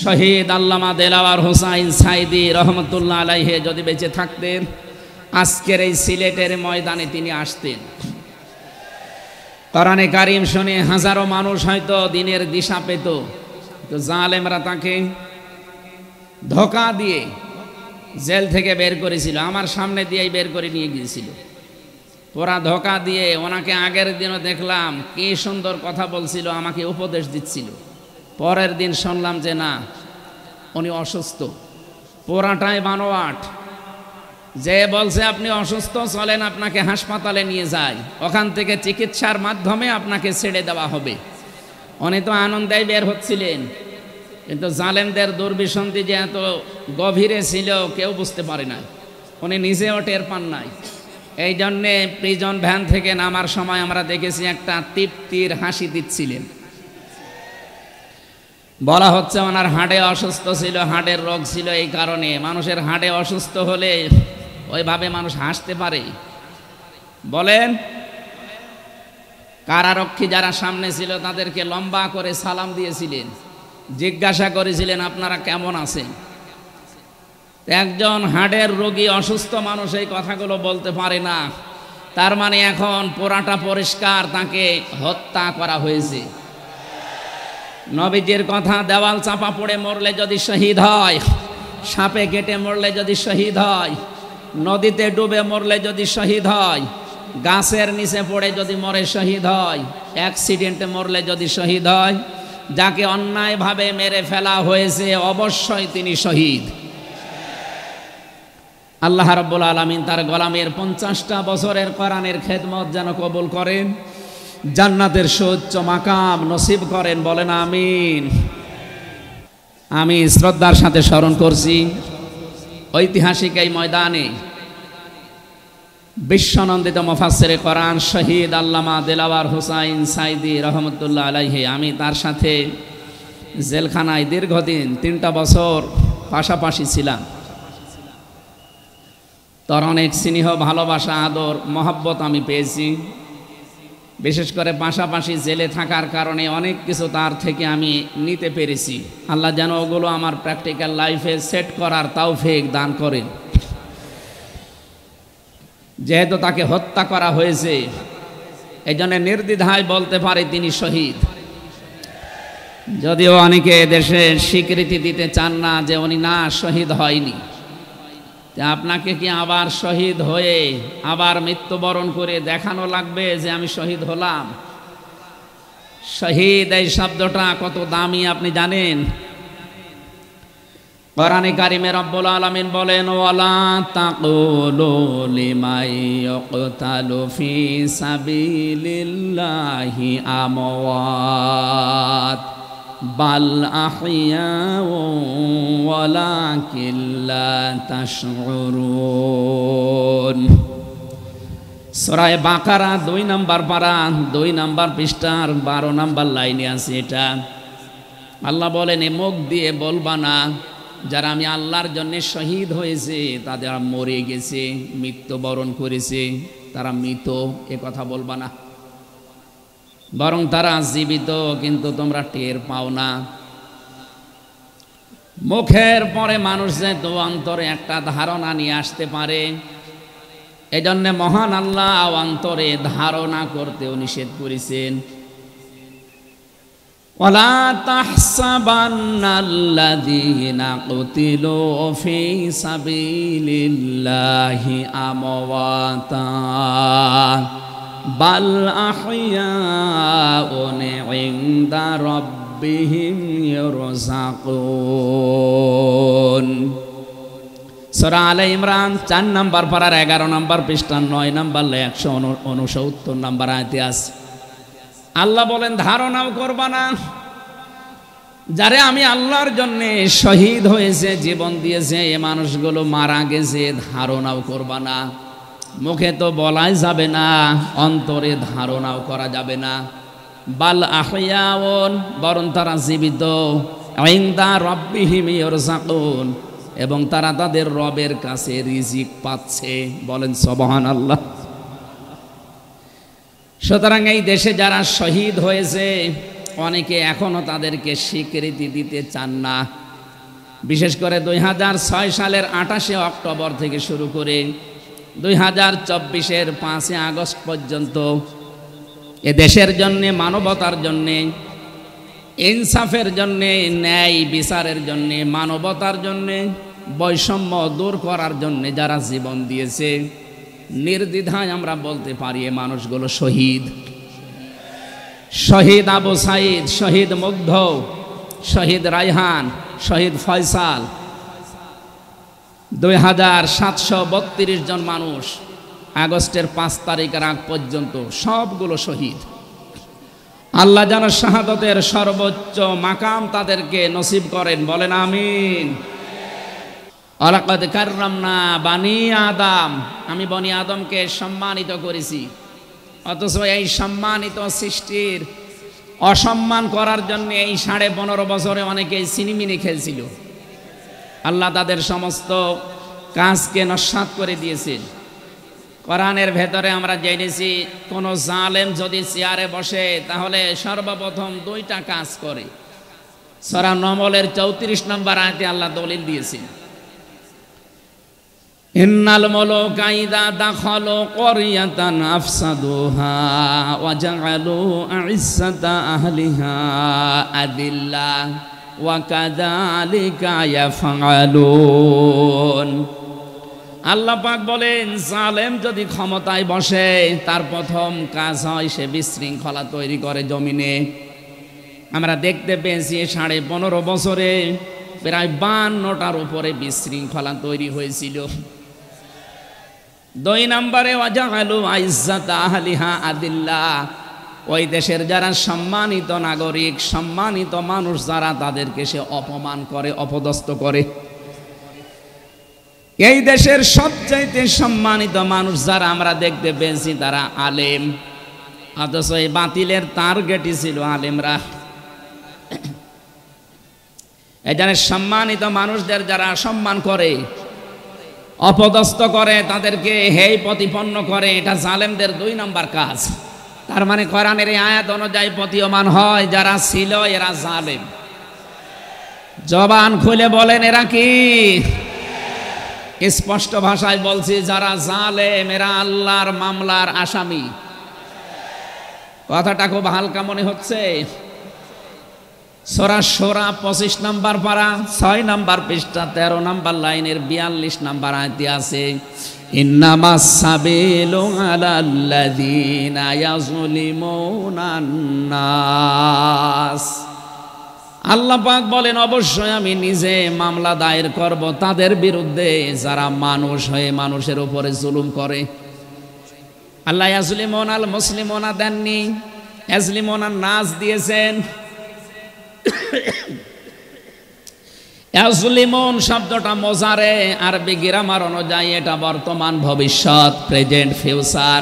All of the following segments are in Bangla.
শহীদ আল্লামা দেলাওয়ার হোসাইন সাইদি রহমতুল্লাহ আলাইহি যদি বেঁচে থাকতেন আজকের এই সিলেটের ময়দানে তিনি আসতেন। কোরআনে কারিম শুনে হাজারো মানুষ হয়তো দিনের দিশা পেত, তো জালেমরা তাকে ধোঁকা দিয়ে জেল থেকে বের করেছিল, আমার সামনে দিয়েই বের করে নিয়ে গিয়েছিল। ওরা ধোঁকা দিয়ে ওনাকে আগের দিনও দেখলাম কি সুন্দর কথা বলছিল, আমাকে উপদেশ দিচ্ছিল। পরের দিন শুনলাম যে না, উনি অসুস্থ, পোড়াটাই বানোয়াট। যে বলছে আপনি অসুস্থ, চলেন আপনাকে হাসপাতালে নিয়ে যাই, ওখান থেকে চিকিৎসার মাধ্যমে আপনাকে ছেড়ে দেওয়া হবে। উনি তো আনন্দেই বের হচ্ছিলেন, কিন্তু জালেমদের দুর্বিসন্ধি যে এত গভীরে ছিল কেউ বুঝতে পারে নাই, উনি নিজেও টের পান নাই। এই জন্যে প্রিজন ভ্যান থেকে নামার সময় আমরা দেখেছি একটা তৃপ্তির হাসি দিচ্ছিলেন। বলা হচ্ছে ওনার হাড়ে অসুস্থ ছিল, হাড়ের রোগ ছিল, এই কারণে। মানুষের হাড়ে অসুস্থ হলে ওইভাবে মানুষ হাসতে পারে? বলেন। কারারক্ষী যারা সামনে ছিল তাদেরকে লম্বা করে সালাম দিয়েছিলেন, জিজ্ঞাসা করেছিলেন আপনারা কেমন আছেন। একজন হাড়ের রোগী অসুস্থ মানুষ এই কথাগুলো বলতে পারে না, তার মানে এখন পোড়াটা পরিষ্কার, তাকে হত্যা করা হয়েছে। নবীজির কথা, দেওয়াল চাপা পড়ে মরলে যদি শহীদ হয়, সাপে কেটে মরলে যদি শহীদ হয়, নদীতে ডুবে মরলে যদি শহীদ হয়, গাছের নিচে পড়ে যদি মরে শহীদ হয়, অ্যাক্সিডেন্টে মরলে যদি শহীদ হয়, যাকে অন্যায়ভাবে মেরে ফেলা হয়েছে অবশ্যই তিনি শহীদ। আল্লাহ রাব্বুল আলামিন তার গোলামের 50টা বছরের কোরআনের খেদমত যেন কবুল করেন, জান্নাতের সুউচ্চ মাকাম নসিব করেন, বলেন আমিন। আমি শ্রদ্ধার সাথে স্মরণ করছি ঐতিহাসিক এই ময়দানে বিশ্বনন্দিত মুফাসসিরে কোরআন শহীদ আল্লামা দেলাওয়ার হোসাইন সাইদি রহমতুল্লাহ আলাইহি, আমি তার সাথে জেলখানায় দীর্ঘদিন 3টা বছর পাশাপাশি ছিলাম। তার অনেক স্নেহ, ভালোবাসা, আদর, মহব্বত আমি পেয়েছি। বিশেষ করে পাশাপাশি জেলে থাকার কারণে অনেক কিছু তার থেকে আমি নিতে পেরেছি। আল্লাহ যেন ওগুলো আমার প্র্যাকটিক্যাল লাইফে সেট করার তৌফিক দান করেন। যেহেতু তাকে হত্যা করা হয়েছে, এই জন্য নির্দ্বিধায় বলতে পারে তিনি শহীদ। যদিও অনেকে দেশে স্বীকৃতি দিতে চান না যে উনি না, শহীদ হয়নি। আপনাকে কি আবার শহীদ হয়ে আবার মৃত্যুবরণ করে দেখানো লাগবে যে আমি শহীদ হলাম? শহীদ এই শব্দটা কত দামি আপনি জানেন? কোরআনে কারিমে রব্বুল আলামিন বলেন, ওয়ালা তাকুলু লিমান ইয়ুকতালু ফি সাবিলিল্লাহি আমওয়াত বাল আহইয়াউ ওয়ালাকিন লা তাশউরুন। সূরা বাকারা 2 নম্বর পারা 2 নম্বর পৃষ্ঠার 12 নম্বর লাইনে আছে এটা। আল্লাহ বলেন, এ মুখ দিয়ে বলবা না যারা আমি আল্লাহর জন্য শহীদ হয়েছে, তাদের মরে গেছে, মৃত্যুবরণ করেছে, তারা মৃত, এ কথা বলবা না। বরং তারা জীবিত, কিন্তু তোমরা টের পাও না। মুখের পরে মানুষ যে অন্তরে একটা ধারণা নিয়ে আসতে পারে, এই জন্যে মহান আল্লাহ অন্তরে ধারণা করতেও নিষেধ করেছেন। ওয়ালা তাহসাবান্নাল্লাযীনা কুতিলু ফী সাবিলিল্লাহি আমওয়াতা বাল আহইয়াউন ইনদা রাব্বিহিম ইরযাকুন। সূরা আলে ইমরান 4 নম্বর পারার 11 নম্বর পৃষ্ঠা 9 নম্বর 169 নম্বর আয়াতে আছে। আল্লাহ বলেন, ধারণাও করবা না যারে আমি আল্লাহর জন্য শহীদ হয়েছে, জীবন দিয়েছে, এ মানুষগুলো মারা গেছে, ধারণাও করবা না। মুখে তো বলাই যাবে না, অন্তরে ধারণাও করা যাবে না। বাল আহইয়াউন, বরং তারা জীবিত, ইনদা রাব্বিহিম ইরযাকুন, এবং তারা তাদের রবের কাছে রিজিক পাচ্ছে। বলেন সুবহানাল্লাহ। সুতরাং এই দেশে যারা শহীদ হয়েছে, অনেকে এখনো তাদেরকে স্বীকৃতি দিতে চান না। বিশেষ করে 2006 সালের 28 অক্টোবর থেকে শুরু করে 2024-এর 5 আগস্ট পর্যন্ত এ দেশের জন্যে, মানবতার জন্যে, ইনসাফের জন্যে, ন্যায় বিচারের জন্যে, মানবতার জন্যে, বৈষম্য দূর করার জন্যে যারা জীবন দিয়েছে, নির্দ্বিধায় আমরা বলতে পারি এ মানুষগুলো শহীদ। শহীদ আবু সাইদ, শহীদ মুগ্ধ, শহীদ রায়হান, শহীদ ফয়সাল, 2732 জন মানুষ আগস্টের 5 তারিখের আগ পর্যন্ত সবগুলো শহীদ। আল্লাহ যেন শাহাদতের সর্বোচ্চ মাকাম তাদেরকে নসিব করেন, বলেন আমিন। ওয়ালাকাদ কাররামনা বানি আদম, আমি বনি আদমকে সম্মানিত করেছি। অথচ এই সম্মানিত সৃষ্টির অসম্মান করার জন্য এই 15.5 বছরে অনেকেই সিনিমিনি খেলছিল। আল্লাহ তাদের সমস্ত কাজকে নস্যাৎ করে দিয়েছেন। কোরআনের ভেতরে আমরা জেনেছি কোন জালেম যদি চেয়ারে বসে তাহলে সর্বপ্রথম 2টা কাজ করে। সূরা নমলের 34 নম্বর আয়াতে আল্লাহ দলিল দিয়েছেন, ইন্নাল মুলুকা ইযা দাখালু ক্বরিয়াতান আফসাদুহা ওয়া জাআলু আইজ্জাতা আহলিহা আদিল্লা ওয়া কাযালিকা ইয়াফআলুন। আল্লাহ পাক বলেন, জালেম যদি ক্ষমতায় বসে তার প্রথম কাজ হয় সে বিশৃঙ্খলা তৈরি করে জমিনে। আমরা দেখতে পেয়েছি 15.5 বছরে প্রায় 52টার উপরে বিশৃঙ্খলা তৈরি হয়েছিল। 2 নম্বরে ওয়াজাআলু আইজ্জাতা আহলিহা আদিল্লা, ওই দেশের যারা সম্মানিত নাগরিক, সম্মানিত মানুষ যারা, তাদেরকে সে অপমান করে, অপদস্থ করে। এই দেশের সবচাইতে সম্মানিত মানুষ যারা আমরা দেখতে পেয়েছি তারা আলেম, অথচ এই বাতিলের টার্গেটই ছিল আলেমরা। এই যারা সম্মানিত মানুষদের যারা সম্মান করে, অপদস্থ করে, তাদেরকে হেয় প্রতিপন্ন করে, এটা জালেমদের 2 নম্বর কাজ। তার মানে কোরআনের এই আয়াত অনুযায়ী প্রতীয়মান হয় যারা ছিল এরা জালেম। জবান খুলে বলেন এরা কি? স্পষ্ট ভাষায় বলছি, যারা জালেম এরা আল্লাহর মামলার আসামি। কথাটা খুব হালকা মনে হচ্ছে। সূরা শূরা 25 নম্বর পারা 6 নম্বর পৃষ্ঠা 13 নম্বর লাইনের 42 নম্বর আয়াতে আছে, ইন্নামাস সাবিলু আলাল্লাযীনা ইয়াযলিমুনান নাস। আল্লাহ পাক বলেন, অবশ্যই আমি নিজে মামলা দায়ের করব তাদের বিরুদ্ধে যারা মানুষ হয়ে মানুষের উপরে জুলুম করে। আল্লাহ ইয়াজলিমুনাল মুসলিমুনা দেননি, ইয়াজলিমুনান নাস দিয়েছেন। ইয়াজলিমুন শব্দটা মোজারে, আরবি গ্রামার অনুযায়ী এটা বর্তমান, ভবিষ্যৎ, প্রেজেন্ট, ফিউচার,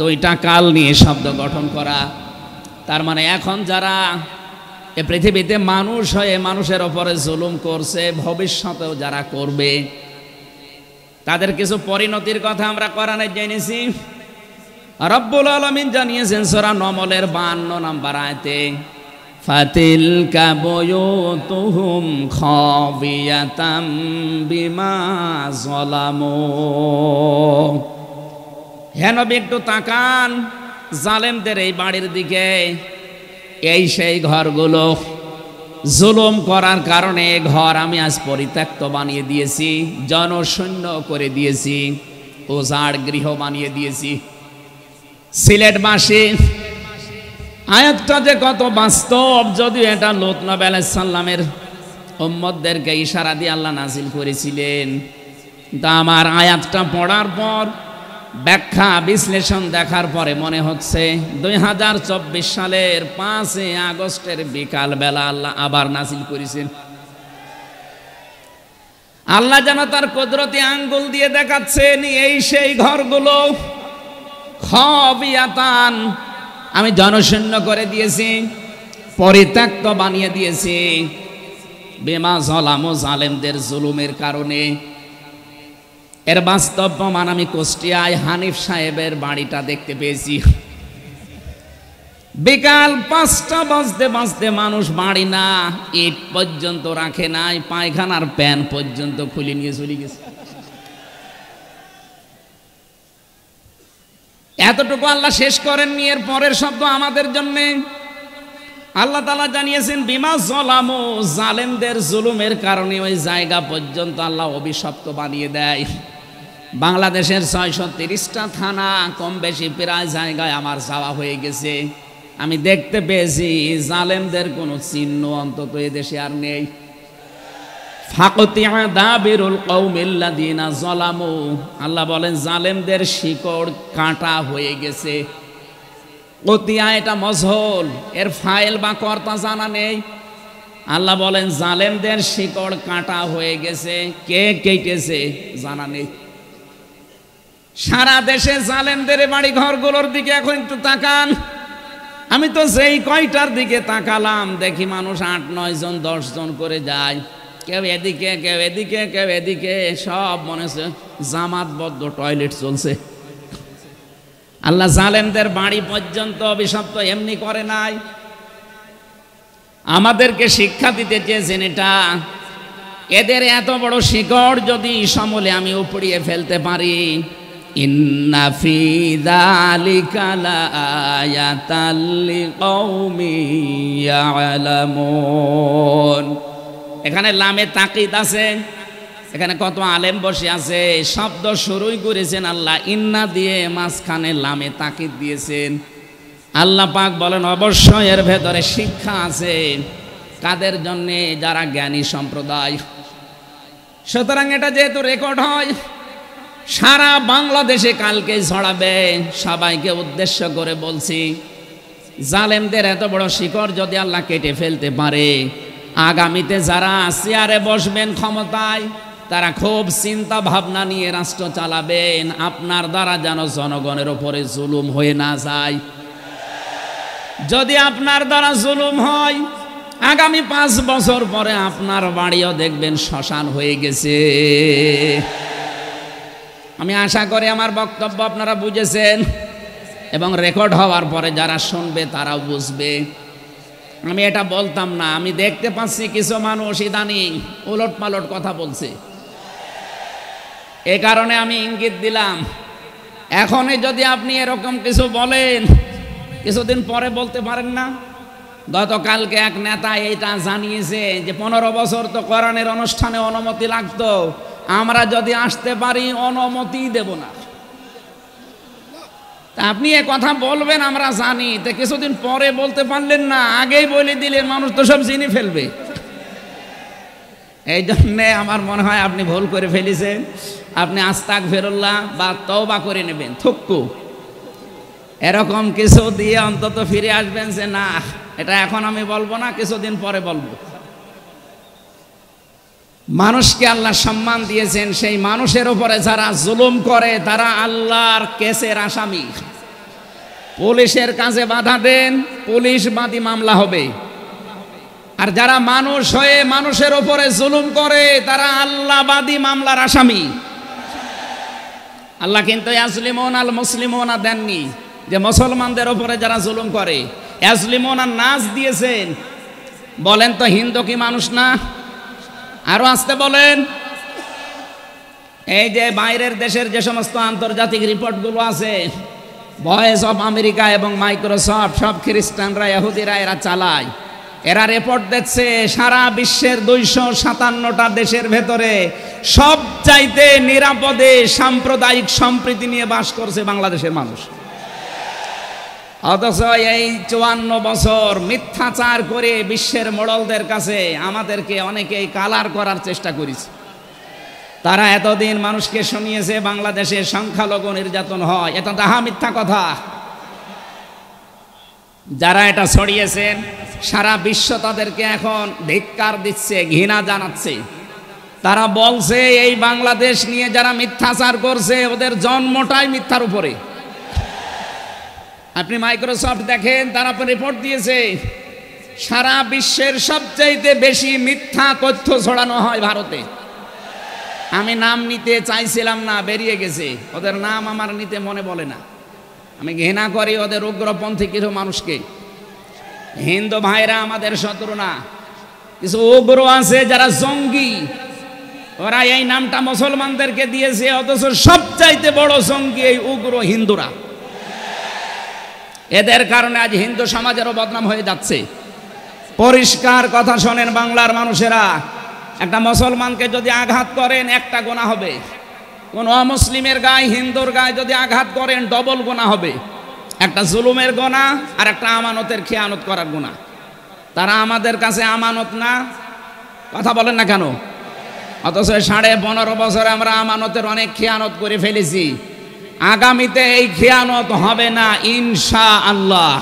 2টা কাল নিয়ে শব্দ গঠন করা। তার মানে এখন যারা এ পৃথিবীতে মানুষ হয়ে মানুষের ওপরে জুলুম করছে, ভবিষ্যতেও যারা করবে, তাদের কিছু পরিণতির কথা আমরা কোরআনে জেনেছি। রব্বুল আলামিন জানিয়েছেন সূরা নমলের 52 নম্বর আয়াতে, ফাতিলকা বুয়ুতুহুম খাবিয়াতাম বিমা যালামু। হে নবী, একটু তাকান জালেমদের এই বাড়ির দিকে। এই সেই ঘরগুলো, জুলুম করার কারণে ঘর আমি আজ পরিত্যক্ত বানিয়ে দিয়েছি, জনশূন্য করে দিয়েছি, উজাড় গৃহ বানিয়ে দিয়েছি। সিলেটবাসী, আয়াতটা যে কত বাস্তব, যদিও এটা লূত নবী আলাইহিস সালামের উম্মতদেরকে ইশারা দিয়ে আল্লাহ নাজিল করেছিলেন। তা আমার আয়াতটা পড়ার পর, ব্যাখ্যা বিশ্লেষণ দেখার পরে মনে হচ্ছে 2024 সালের 5 আগস্টের বিকাল বেলা আল্লাহ আবার নাজিল করেছেন। আল্লাহ যেন তার কুদরতি আঙ্গুল দিয়ে দেখাচ্ছেন, এই সেই ঘরগুলো খাবিয়াতান, আমি জনশূন্য করে দিয়েছি, পরিত্যক্ত বানিয়ে দিয়েছি, বিমা যালামু, জালেমদের জুলুমের কারণে। এর বাস্তব প্রমাণ আমি কুষ্টিয়ায় হানিফ সাহেবের বাড়িটা দেখতে পেয়েছি। বিকাল 5টা বাজতে বাজতে মানুষ বাড়ি না ইট পর্যন্ত রাখে নাই, পায়খানার প্যান পর্যন্ত খুলে নিয়ে চলে গেছে। এতটুকু আল্লাহ শেষ করেননি, এর পরের শব্দ আমাদের জন্য। আল্লাহ তাআলা জানিয়েছেন বিমা জলামু, জালেমদের জুলুমের কারণে ওই জায়গা পর্যন্ত আল্লাহ অভিশপ্ত বানিয়ে দেয়। বাংলাদেশের 630টা থানা কম বেশি প্রায় জায়গায় আমার যাওয়া হয়ে গেছে। আমি দেখতে পেয়েছি জালেমদের কোনো চিহ্ন অন্তত এদেশে আর নেই। ফাকতিয়া দাবিরুল কওমিল্লাযিনা যালামু, আল্লাহ বলেন জালেমদের শিকড় কাটা হয়ে গেছে। কতিয়া এটা মজহুল, এর ফাইল বা কর্তা জানা নেই। আল্লাহ বলেন জালেমদের শিকড় কাটা হয়ে গেছে, কে কেটেছে জানা নেই। সারা দেশে জালেমদের বাড়ি ঘরগুলোর দিকে এখন একটু তাকান। আমি তো যেই কয়টার দিকে তাকালাম দেখি মানুষ 8-9 জন 10 জন করে যায়, কেউ এদিকে কেউ এদিকে কেউ এদিকে, সব মনে হচ্ছে জামাতবদ্ধ টয়লেট চলছে। আল্লাহ জালেমদের বাড়ি পর্যন্ত অভিশপ্ত এমনি করে নাই, আমাদেরকে শিক্ষা দিতে চেয়েছেন এটা। এদের এত বড় শিকড় যদি সমূলে আমি উপড়িয়ে ফেলতে পারি, ইন্না ফি যালিকা লাআয়াতাল লিকাউমিন ইয়ালামুন। এখানে লামে তাকিদ আছে, এখানে কত আলেম বসে আছে, শব্দ শুরুই করেছেন আল্লাহ ইন্না দিয়ে, মাঝখানে লামে তাকিদ দিয়েছেন। আল্লাহ পাক বলেন অবশ্যই এর ভেতরে শিক্ষা আছে। কাদের জন্যে? যারা জ্ঞানী সম্প্রদায়। সুতরাং এটা যেহেতু রেকর্ড হয়, সারা বাংলাদেশে কালকে ছড়াবে। সবাইকে উদ্দেশ্য করে বলছি, জালেমদের এত বড় শিকড় যদি আল্লাহ কেটে ফেলতে পারে, আগামীতে যারা চেয়ারে বসবেন ক্ষমতায়, তারা খুব চিন্তা ভাবনা নিয়ে রাষ্ট্র চালাবেন, আপনার দ্বারা যেন জনগণের উপরে জুলুম হয়ে না যায়। যদি আপনার দ্বারা জুলুম হয়, আগামী 5 বছর পরে আপনার বাড়িও দেখবেন শ্মশান হয়ে গেছে। আমি আশা করি আমার বক্তব্য আপনারা বুঝেছেন, এবং রেকর্ড হওয়ার পরে যারা শুনবে তারাও বুঝবে। আমি এটা বলতাম না, আমি দেখতে পাচ্ছি কিছু মানুষ ইদানিং উলট পালট কথা বলছে, এ কারণে আমি ইঙ্গিত দিলাম। এখনই যদি আপনি এরকম কিছু বলেন, কিছুদিন পরে বলতে পারেন না। গতকালকে এক নেতা এটা জানিয়েছে যে 15 বছর তো কোরআনের অনুষ্ঠানে অনুমতি লাগতো, আমরা যদি আসতে পারি অনুমতি দেব না। তা আপনি এ কথা বলবেন আমরা জানি, তো কিছুদিন পরে বলতে পারলেন না, আগেই বলে দিলেন, মানুষ তো সব চিনি ফেলবে। এই জন্যে আমার মনে হয় আপনি ভুল করে ফেলেছেন। আপনি আস্তাগফিরুল্লাহ বা তওবা করে নেবেন, থুক্কু এরকম কিছু দিয়ে অন্তত ফিরে আসবেন যে না, এটা এখন আমি বলবো না, কিছুদিন পরে বলবো। মানুষকে আল্লাহ সম্মান দিয়েছেন, সেই মানুষের উপরে যারা জুলুম করে তারা আল্লাহর কেসের আসামি। পুলিশের কাজে বাধা দেন, পুলিশ বাদী মামলা হবে। আর যারা মানুষ হয়ে মানুষের উপরে জুলুম করে তারা আল্লাহবাদী মামলার আসামি। আল্লাহ কিন্তু ইয়াজলিমুন আল মুসলিমুনা দেননি, যে মুসলমানদের উপরে যারা জুলুম করে ইয়াজলিমুনা নাস দিয়েছেন। বলেন তো হিন্দু কি মানুষ না? আরো আসতে বলেন। এই যে বাইরের দেশের যে সমস্ত আন্তর্জাতিক রিপোর্টগুলো আছে, ভয়েস অফ আমেরিকা এবং মাইক্রোসফট, সব খ্রিস্টানরা ইহুদিরা এরা চালায়। এরা রিপোর্ট দিচ্ছে সারা বিশ্বের 257টা দেশের ভেতরে সবচাইতে নিরাপদে সাম্প্রদায়িক সম্প্রীতি নিয়ে বাস করছে বাংলাদেশের মানুষ। অথচ এই 54 বছর মিথ্যাচার করে বিশ্বের মোড়লদের কাছে আমাদেরকে অনেকেই কালার করার চেষ্টা করেছে। তারা এতদিন মানুষকে শুনিয়েছে বাংলাদেশে সংখ্যালঘু নির্যাতন হয়, এটা তাহা মিথ্যা কথা। যারা এটা ছড়িয়েছেন সারা বিশ্ব তাদেরকে এখন ধিক্কার দিচ্ছে, ঘৃণা জানাচ্ছে। তারা বলছে এই বাংলাদেশ নিয়ে যারা মিথ্যাচার করছে ওদের জন্মটাই মিথ্যার উপরে। আপনি মাইক্রোসফট দেখেন, তারা রিপোর্ট দিয়েছে সারা বিশ্বের সবচাইতে বেশি মিথ্যা তথ্য ছড়ানো হয় ভারতে। আমি নাম নিতে চাইছিলাম না, বেরিয়ে গেছে। ওদের নাম আমার নিতে মনে বলে না। আমি ঘৃণা করি ওদের উগ্রপন্থী কিছু মানুষকে। হিন্দু ভাইরা আমাদের শত্রু না, কিছু উগ্র আছে যারা জঙ্গি, ওরা এই নামটা মুসলমানদেরকে দিয়েছে, অথচ সবচাইতে বড় জঙ্গি এই উগ্র হিন্দুরা। এদের কারণে আজ হিন্দু সমাজেরও বদনাম হয়ে যাচ্ছে। পরিষ্কার কথা শোনেন বাংলার মানুষেরা, একটা মুসলমানকে যদি আঘাত করেন একটা গুনাহ হবে, কোন অমুসলিমের গায়ে হিন্দুর গায়ে যদি আঘাত করেন ডবল গুনাহ হবে। একটা জুলুমের গুনাহ আর একটা আমানতের খেয়ানত করার গুনাহ। তারা আমাদের কাছে আমানত না, কথা বলেন না কেন? অথচ 15.5 বছরে আমরা আমানতের অনেক খেয়ানত করে ফেলেছি। আগামীতে এই খেয়ানত হবে না ইনশাআল্লাহ।